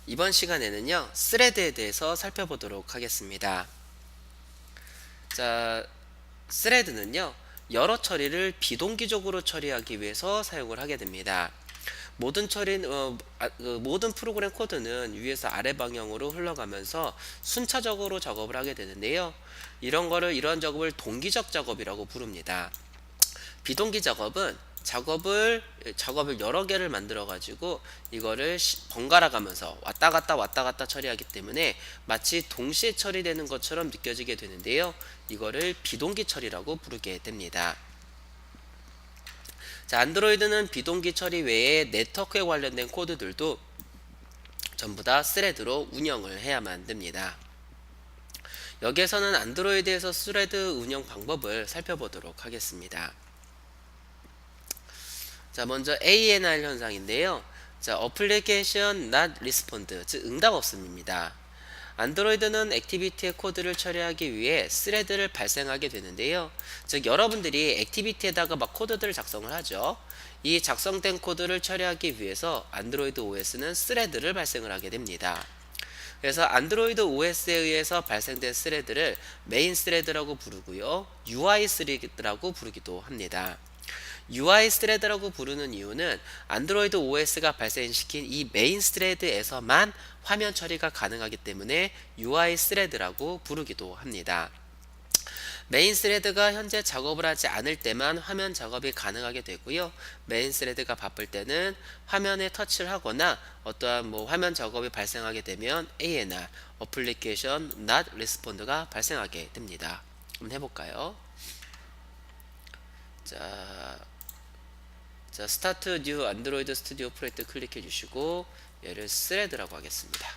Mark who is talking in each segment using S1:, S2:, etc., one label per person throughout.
S1: 이번 시간에는요, 스레드에 대해서 살펴보도록 하겠습니다. 자, 스레드는요, 여러 처리를 비동기적으로 처리하기 위해서 사용을 하게 됩니다. 모든 프로그램 코드는 위에서 아래 방향으로 흘러가면서 순차적으로 작업을 하게 되는데요. 이런 작업을 동기적 작업이라고 부릅니다. 비동기 작업은 작업을 여러 개를 만들어 가지고 이거를 번갈아 가면서 왔다 갔다 처리하기 때문에 마치 동시에 처리되는 것처럼 느껴지게 되는데요. 이거를 비동기 처리라고 부르게 됩니다. 자, 안드로이드는 비동기 처리 외에 네트워크에 관련된 코드들도 전부 다 스레드로 운영을 해야만 됩니다. 여기에서는 안드로이드에서 스레드 운영 방법을 살펴보도록 하겠습니다. 자, 먼저 ANR 현상인데요. 자, Application Not Respond, 즉 응답 없음입니다. 안드로이드는 액티비티의 코드를 처리하기 위해 스레드를 발생하게 되는데요. 즉 여러분들이 액티비티에다가 막 코드들을 작성을 하죠. 이 작성된 코드를 처리하기 위해서 안드로이드 OS는 스레드를 발생을 하게 됩니다. 그래서 안드로이드 OS에 의해서 발생된 스레드를 메인 스레드라고 부르고요. UI 스레드라고 부르기도 합니다. UI 스레드라고 부르는 이유는 안드로이드 OS가 발생시킨 이 메인 스레드에서만 화면 처리가 가능하기 때문에 UI 스레드라고 부르기도 합니다. 메인 스레드가 현재 작업을 하지 않을 때만 화면 작업이 가능하게 되고요. 메인 스레드가 바쁠 때는 화면에 터치를 하거나 어떠한 화면 작업이 발생하게 되면 ANR, Application Not Respond가 발생하게 됩니다. 한번 해볼까요? 자, 스타트 뉴 안드로이드 스튜디오 프로젝트 클릭해 주시고 얘를 스레드라고 하겠습니다.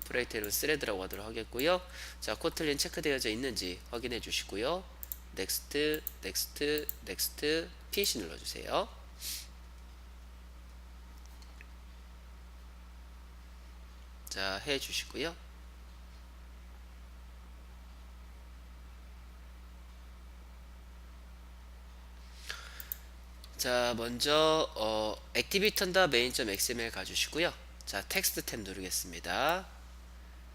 S1: 프로젝트를 스레드라고 하도록 하겠고요. 자, 코틀린 체크되어져 있는지 확인해 주시고요. 넥스트, 넥스트, 넥스트, 피니시 눌러주세요. 자, 해 주시고요. 자, 먼저 activity under main.xml 가주시고요. 자, 텍스트 탭 누르겠습니다.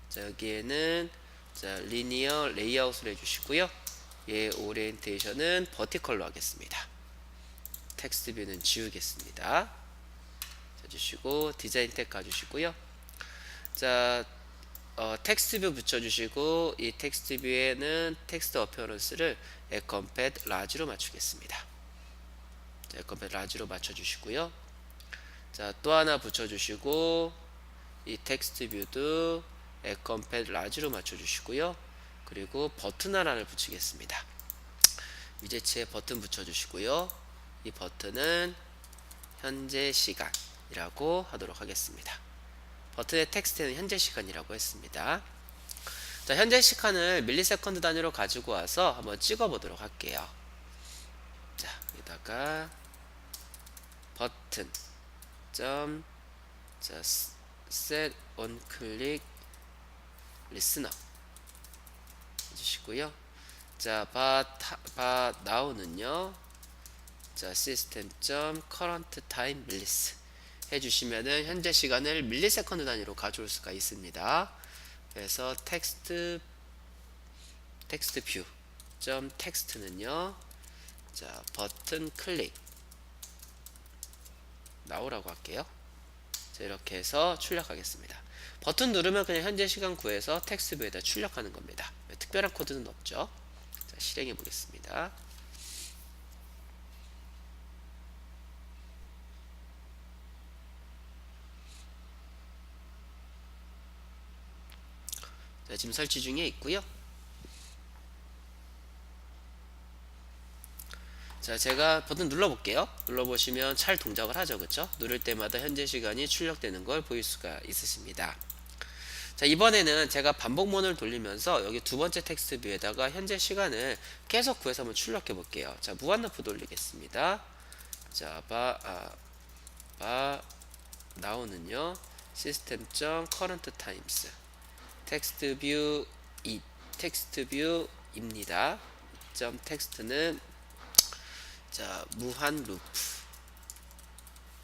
S1: 자, 여기에는 자, 리니어 레이아웃을 해주시고요. 얘 오리엔테이션은 버티컬로 하겠습니다. 텍스트 뷰는 지우겠습니다. 자, 주시고 디자인 탭 가주시고요. 자, 텍스트 뷰 붙여주시고 이 텍스트 뷰에는 텍스트 어피어런스를 에컴팻 라지로 맞추겠습니다. 자, 에컴팻 라지로 맞춰주시고요. 자, 또 하나 붙여주시고 이 텍스트 뷰도 에컴팻 라지로 맞춰주시고요. 그리고 버튼 하나를 붙이겠습니다. 위젯치에 버튼 붙여주시고요. 이 버튼은 현재 시간이라고 하도록 하겠습니다. 버튼의 텍스트는 현재 시간이라고 했습니다. 자, 현재 시간을 밀리세컨드 단위로 가지고 와서 한번 찍어 보도록 할게요. 자, 여기다가 버튼 점 자, set on click listener 해주시고요. 자, 바 now는요. 자, system.current time millis 해주시면은 현재 시간을 밀리세컨드 단위로 가져올 수가 있습니다. 그래서 텍스트 뷰 점 텍스트는요. 자, 버튼 클릭 나오라고 할게요. 자, 이렇게 해서 출력하겠습니다. 버튼 누르면 그냥 현재 시간 구해서 텍스트 뷰에다 출력하는 겁니다. 특별한 코드는 없죠. 자, 실행해 보겠습니다. 자, 지금 설치 중에 있고요. 자, 제가 버튼 눌러볼게요. 눌러보시면 잘 동작을 하죠. 그쵸? 누를 때마다 현재 시간이 출력되는 걸 보일 수가 있으십니다. 자, 이번에는 제가 반복문을 돌리면서 여기 두 번째 텍스트 뷰에다가 현재 시간을 계속 구해서 한번 출력해 볼게요. 자, 무한루프 돌리겠습니다. 자, now는요. system.current times 텍스트 뷰입니다. 점 텍스트는 자, 무한 루프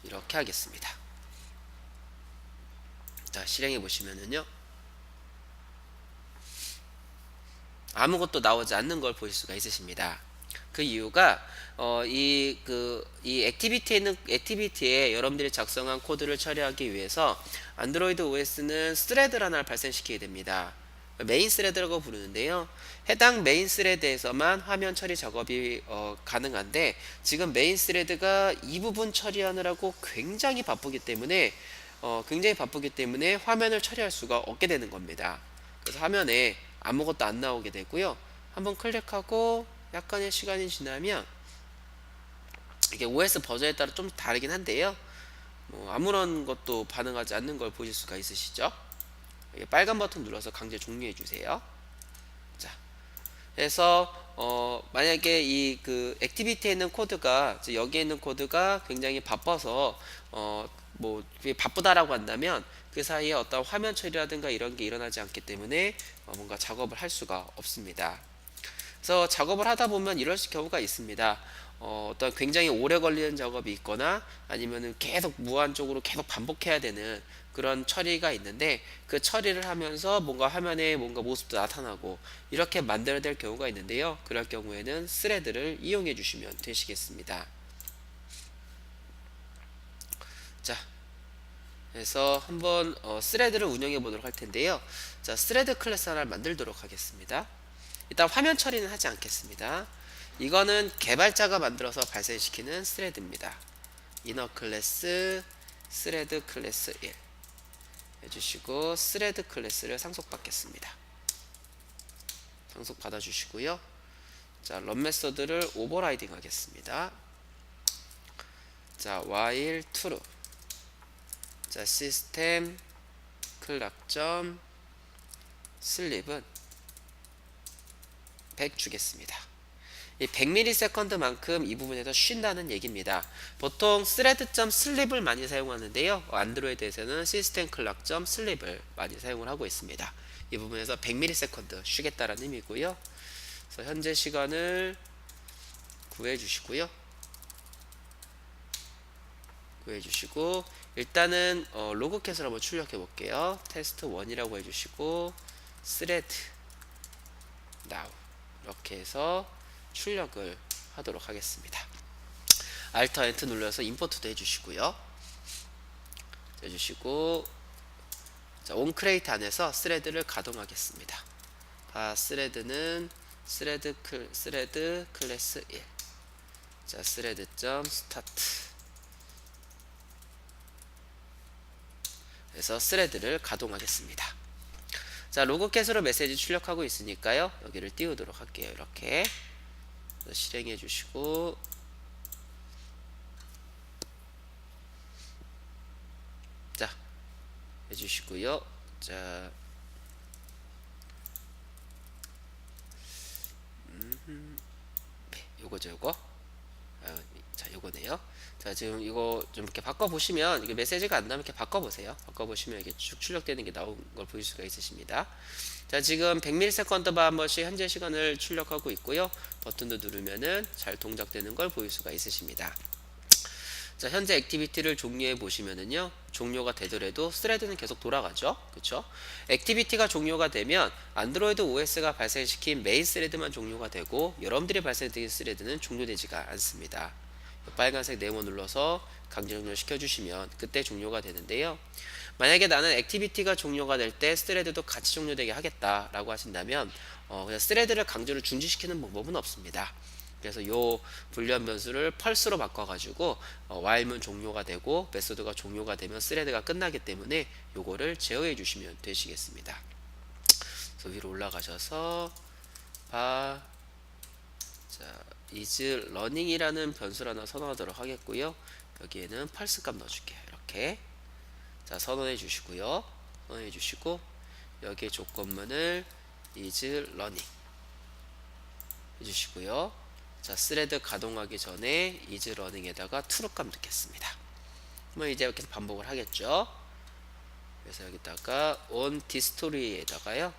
S1: 이렇게 하겠습니다. 자, 실행해 보시면은요. 아무것도 나오지 않는 걸 보실 수가 있으십니다. 그 이유가 이 액티비티에 여러분들이 작성한 코드를 처리하기 위해서 안드로이드 OS는 스레드 하나를 발생시키게 됩니다. 메인 스레드라고 부르는데요. 해당 메인 스레드에서만 화면 처리 작업이 가능한데, 지금 메인 스레드가 이 부분 처리하느라고 굉장히 바쁘기 때문에 화면을 처리할 수가 없게 되는 겁니다. 그래서 화면에 아무것도 안 나오게 되고요. 한번 클릭하고 약간의 시간이 지나면, 이게 OS 버전에 따라 좀 다르긴 한데요. 아무런 것도 반응하지 않는 걸 보실 수가 있으시죠? 빨간 버튼 눌러서 강제 종료해 주세요. 자, 그래서 만약에 이 그 액티비티에 있는 코드가, 여기에 있는 코드가 굉장히 바빠서 바쁘다라고 한다면, 그 사이에 어떤 화면 처리라든가 이런 게 일어나지 않기 때문에 뭔가 작업을 할 수가 없습니다. 그래서 작업을 하다 보면 이럴 경우가 있습니다. 어떤 굉장히 오래 걸리는 작업이 있거나, 아니면은 계속 무한적으로 계속 반복해야 되는 그런 처리가 있는데, 그 처리를 하면서 뭔가 화면에 뭔가 모습도 나타나고 이렇게 만들어야 될 경우가 있는데요. 그럴 경우에는 스레드를 이용해 주시면 되시겠습니다. 자, 그래서 한번 스레드를 운영해 보도록 할 텐데요. 자, 스레드 클래스 하나를 만들도록 하겠습니다. 일단 화면 처리는 하지 않겠습니다. 이거는 개발자가 만들어서 발생시키는 스레드입니다. 이너 클래스 스레드 클래스 1 해주시고, 스레드 클래스를 상속받겠습니다. 상속 받아주시고요. 자, 런 메서드를 오버라이딩 하겠습니다. 자, while true. 자, 시스템 클락점 슬립은 100 주겠습니다. 이 100ms만큼 이 부분에서 쉰다는 얘기입니다. 보통 thread.sleep을 많이 사용하는데요. 안드로이드에서는 시스템 클락점 슬립을 많이 사용을 하고 있습니다. 이 부분에서 100ms 쉬겠다라는 의미고요. 그래서 현재 시간을 구해 주시고, 일단은 로그캣을 한번 출력해 볼게요. 테스트 1이라고 해주시고, thread now 이렇게 해서 출력을 하도록 하겠습니다. Alt Enter 눌러서 임포트도 해주시고요. 자, onCreate 안에서 스레드를 가동하겠습니다. 스레드는 스레드 클래스 1. 자, 스레드.start. 그래서 스레드를 가동하겠습니다. 자, 로그캣으로 메시지 출력하고 있으니까요. 여기를 띄우도록 할게요. 이렇게 실행해 주시고, 자, 해주시고요. 자, 요거죠, 요거. 자, 요거네요. 자, 지금 이거 좀 이렇게 바꿔보시면, 이게 메시지가 안 나면 이렇게 바꿔보세요. 바꿔보시면 이게 쭉 출력되는 게 나온 걸 보실 수가 있으십니다. 자, 지금 100ms만 한 번씩 현재 시간을 출력하고 있고요. 버튼도 누르면은 잘 동작되는 걸 보일 수가 있으십니다. 자, 현재 액티비티를 종료해 보시면은요, 종료가 되더라도 스레드는 계속 돌아가죠. 그쵸? 액티비티가 종료가 되면 안드로이드 OS가 발생시킨 메인 스레드만 종료가 되고, 여러분들이 발생시킨 스레드는 종료되지가 않습니다. 빨간색 네모 눌러서 강제 종료 시켜주시면 그때 종료가 되는데요. 만약에 나는 액티비티가 종료가 될 때 스레드도 같이 종료되게 하겠다라고 하신다면, 그냥 스레드를 강제로 중지시키는 방법은 없습니다. 그래서 요 불리한 변수를 펄스로 바꿔가지고 while문 종료가 되고 메소드가 종료가 되면 스레드가 끝나기 때문에 요거를 제어해 주시면 되시겠습니다. 그래서 위로 올라가셔서 자, is running이라는 변수를 하나 선언하도록 하겠고요. 여기에는 펄스 값 넣어줄게요. 이렇게 자, 선언해 주시고요. 선언해 주시고, 여기에 조건문을 is running 해주시고요. 자, 스레드 가동하기 전에 is running에다가 true 값 넣겠습니다. 그러면 이제 이렇게 반복을 하겠죠. 그래서 여기다가 on thisstory에다가요.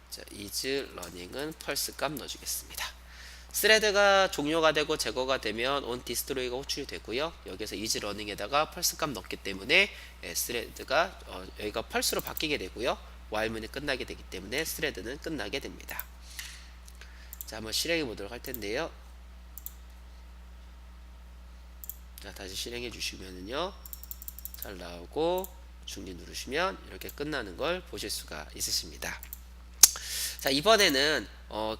S1: 자, is running은 펄스 값 넣어주겠습니다. 스레드가 종료가 되고 제거가 되면 on destroy가 호출이 되고요. 여기서 easy running에다가 펄스 값 넣기 때문에 스레드가 여기가 펄스로 바뀌게 되고요. while문이 끝나게 되기 때문에 스레드는 끝나게 됩니다. 자, 한번 실행해 보도록 할 텐데요. 자, 다시 실행해 주시면은요, 잘 나오고 중지 누르시면 이렇게 끝나는 걸 보실 수가 있으십니다. 자, 이번에는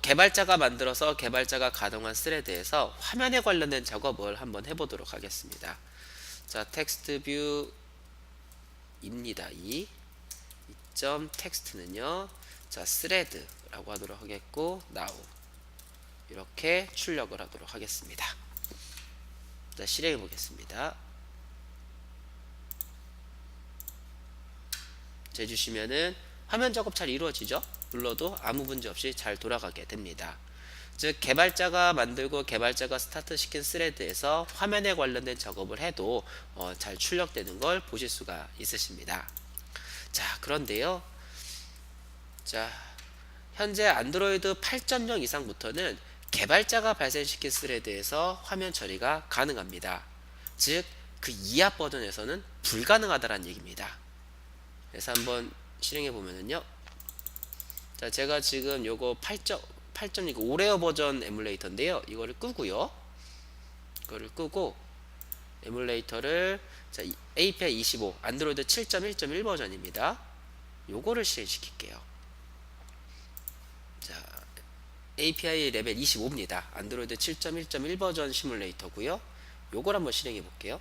S1: 개발자가 만들어서 개발자가 가동한 스레드에서 화면에 관련된 작업을 한번 해보도록 하겠습니다. 자, 텍스트 뷰입니다. 이점 텍스트는요, 자, 스레드라고 하도록 하겠고, now 이렇게 출력을 하도록 하겠습니다. 자, 실행해 보겠습니다. 자, 해주시면은 화면 작업 잘 이루어지죠? 눌러도 아무 문제 없이 잘 돌아가게 됩니다. 즉, 개발자가 만들고 개발자가 스타트 시킨 스레드에서 화면에 관련된 작업을 해도 잘 출력되는 걸 보실 수가 있으십니다. 자, 그런데요, 자, 현재 안드로이드 8.0 이상부터는 개발자가 발생시킨 스레드에서 화면 처리가 가능합니다. 즉, 그 이하 버전에서는 불가능하다는 얘기입니다. 그래서 한번 실행해 보면은요, 자, 제가 지금 요거 8.0 오레어 버전 에뮬레이터인데요, 이거를 끄고요, 이거를 끄고 에뮬레이터를, 자, API 25 안드로이드 7.1.1 버전입니다. 요거를 실행시킬게요. 자, API 레벨 25입니다. 안드로이드 7.1.1 버전 시뮬레이터고요. 요걸 한번 실행해 볼게요.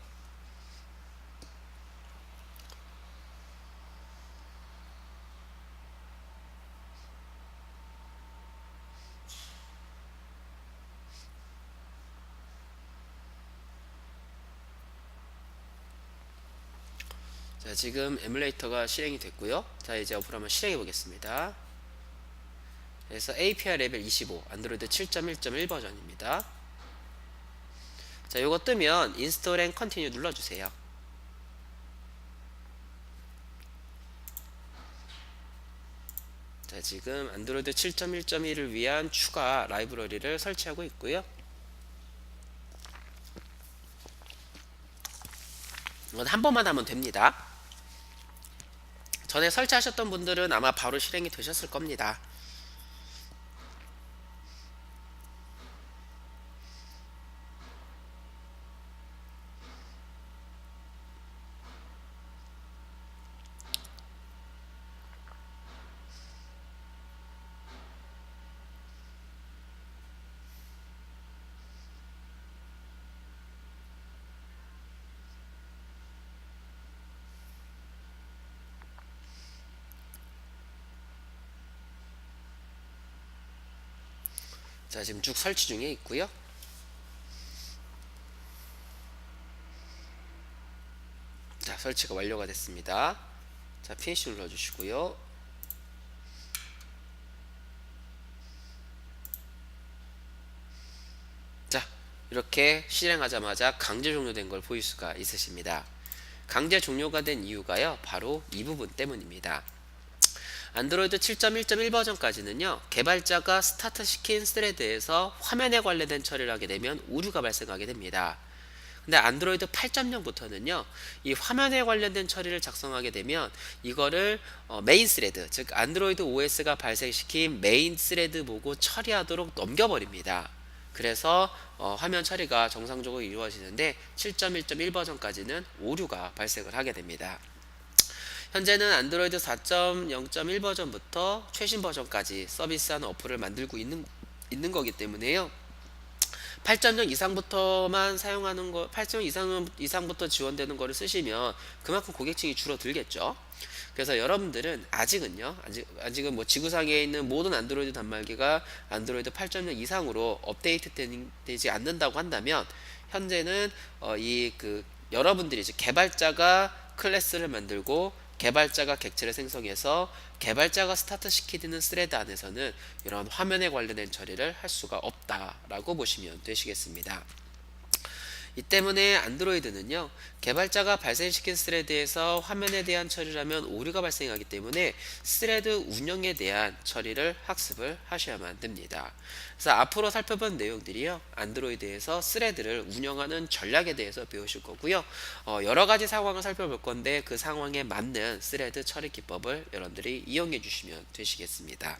S1: 자, 지금 에뮬레이터가 실행이 됐고요. 자, 이제 어플 한번 실행해 보겠습니다. 그래서 API 레벨 25 안드로이드 7.1.1 버전입니다. 자, 요거 뜨면 인스톨 앤 컨티뉴 눌러주세요. 자, 지금 안드로이드 7.1.1을 위한 추가 라이브러리를 설치하고 있고요. 이건 한 번만 하면 됩니다. 전에 설치하셨던 분들은 아마 바로 실행이 되셨을 겁니다. 자, 지금 쭉 설치 중에 있고요. 자, 설치가 완료가 됐습니다. 자, 피니시 눌러주시고요. 자, 이렇게 실행하자마자 강제 종료된 걸 보일 수가 있으십니다. 강제 종료가 된 이유가요, 바로 이 부분 때문입니다. 안드로이드 7.1.1 버전까지는요, 개발자가 스타트 시킨 스레드에서 화면에 관련된 처리를 하게 되면 오류가 발생하게 됩니다. 근데 안드로이드 8.0부터는요, 이 화면에 관련된 처리를 작성하게 되면 이거를 메인 스레드, 즉 안드로이드 OS가 발생시킨 메인 스레드 보고 처리하도록 넘겨버립니다. 그래서 화면 처리가 정상적으로 이루어지는데 7.1.1 버전까지는 오류가 발생을 하게 됩니다. 현재는 안드로이드 4.0.1 버전부터 최신 버전까지 서비스하는 어플을 만들고 있는 거기 때문에요. 8.0 이상부터만 사용하는 거, 8.0 이상부터 지원되는 거를 쓰시면 그만큼 고객층이 줄어들겠죠. 그래서 여러분들은 아직은 뭐 지구상에 있는 모든 안드로이드 단말기가 안드로이드 8.0 이상으로 업데이트 되지 않는다고 한다면, 현재는 여러분들이 이제 개발자가 클래스를 만들고 개발자가 객체를 생성해서 개발자가 스타트 시키는 스레드 안에서는 이런 화면에 관련된 처리를 할 수가 없다라고 보시면 되시겠습니다. 이 때문에 안드로이드는요, 개발자가 발생시킨 스레드에서 화면에 대한 처리를 하면 오류가 발생하기 때문에 스레드 운영에 대한 처리를 학습을 하셔야만 됩니다. 그래서 앞으로 살펴본 내용들이요, 안드로이드에서 스레드를 운영하는 전략에 대해서 배우실 거고요. 여러 가지 상황을 살펴볼 건데 그 상황에 맞는 스레드 처리 기법을 여러분들이 이용해 주시면 되시겠습니다.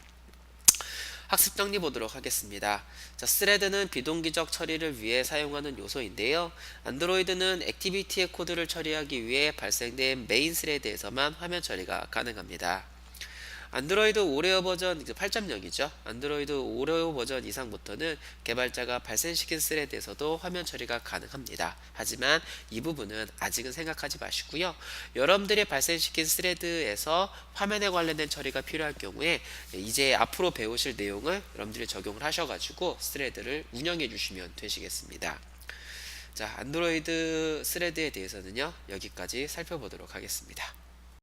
S1: 학습 정리 보도록 하겠습니다. 자, 스레드는 비동기적 처리를 위해 사용하는 요소인데요. 안드로이드는 액티비티의 코드를 처리하기 위해 발생된 메인 스레드에서만 화면 처리가 가능합니다. 안드로이드 오레오 버전 8.0이죠. 안드로이드 오레오 버전 이상부터는 개발자가 발생시킨 스레드에서도 화면 처리가 가능합니다. 하지만 이 부분은 아직은 생각하지 마시고요. 여러분들이 발생시킨 스레드에서 화면에 관련된 처리가 필요할 경우에 이제 앞으로 배우실 내용을 여러분들이 적용을 하셔가지고 스레드를 운영해 주시면 되시겠습니다. 자, 안드로이드 스레드에 대해서는요, 여기까지 살펴보도록 하겠습니다.